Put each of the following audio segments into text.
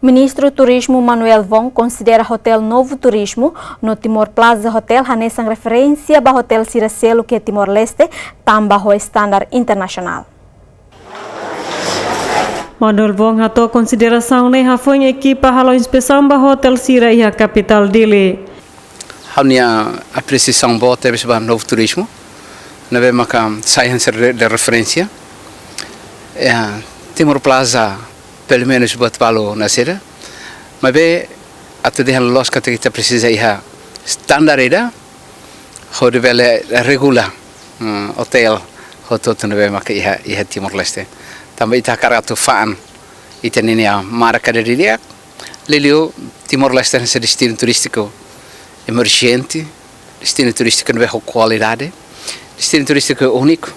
Ministru Turismu Manuel Wong considera Hotel Novo Turismo no Timor Plaza Hotel hanesang referência ba Ótel Sira que é Timor-Leste tambah o standar internacional. Manuel Wong atou consideração nem foi equipa halo inspeção ba Ótel Sira Iha capital Dili. Hanya apreciação boa teve sobre Novo Turismo, na vez que saem de referência. Timor Plaza pelo menos buat palo na Sira, mas bem até de los que kita precisa Iha standar ida, ho devele regular hotel hotel tu na vez que Iha Timor-Leste. Também ita karatu fan ita ninia marca de dia, lelio Timor-Leste é um destino turístico emergente, destino turístico de qualidade, destino turístico único,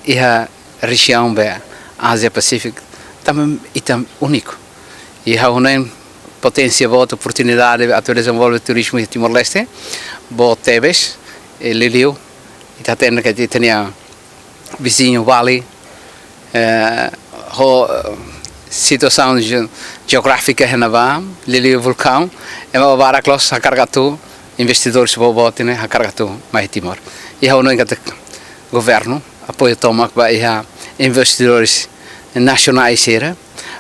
Iha região da Ásia Pacífica também é único. E há uma potência, boa oportunidade a desenvolver o turismo em Timor-Leste, boa Tebes, Liliu, e tem que tinha vizinho Bali, situação geográfica renovada, Liliu vulcão, e uma baraclos a cargatu, investidores boa né, a cargatu mais Timor. E há governo apoio toma para investidores nasionais Sira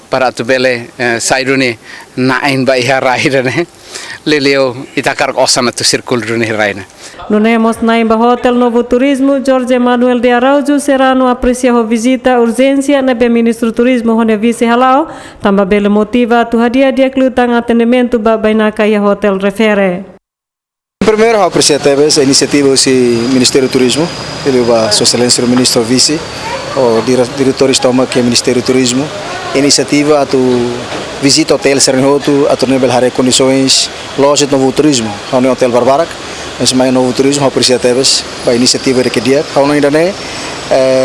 para tu bele sairune nain ba Iha raira ne leleu itakar osana tu circulo rune raina. No nemos nain ba Hotel Novo Turismo Jorge Manuel de Araujo serano aprecia a visita urgência na be Ministru Turismo hone vice halao tamba bele motiva tu hadia dia klutang atendimento ba bainaka Iha Hotel refere. Primeiro, aprecio a iniciativa do Ministério Turismo, ele vai Sua Excelência o Ministro Vice, o diretor estoma que é Ministério Turismo, iniciativa a tu Vizita Ótel Sira a tu nível de condições loja de Novo Turismo, a um hotel barbarac, mas mais Novo Turismo aprecio a iniciativa de que dia, a um ainda né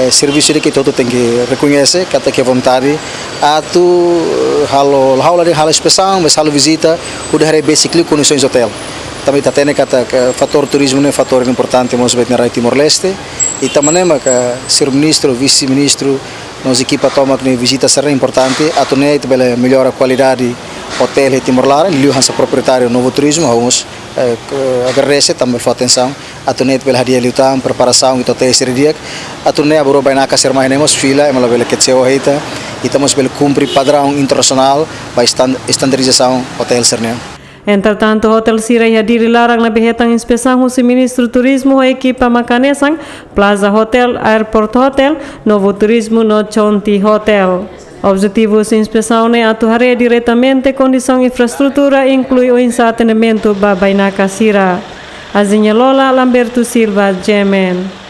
serviço de que todo tem que reconhecer, que até que vontade a tu halo inspeção, mas halo visita, o de basically condições hotel. Também está tendo que fator turismo é um fator importante mas na Timor-Leste e também que ser ministro, vice-ministro, nossa equipa toma que visita será importante a torneio também melhora a qualidade hotel em Timor-Leste, ele é proprietário do Novo Turismo, vamos agradecer também a atenção a torneio também a dia lutar preparação e hotel esse dia a torneio agora vai na casa ser mais nemos fila é uma vez que se oheita e estamos pelo cumprir padrão internacional para estandarização hotel Sira. Entretanto, Ótel Sira Iha Dili larang na behetang inspeção o Ministru Turismo a equipa makanesang Plaza Hotel, Airport Hotel, Novo Turismo no Chonti Hotel. Objetivo da inspeção é atuar diretamente condição infraestrutura inclui o atendimento ba bainaka Sira. Azinha Lola Lamberto Silva, Gemen.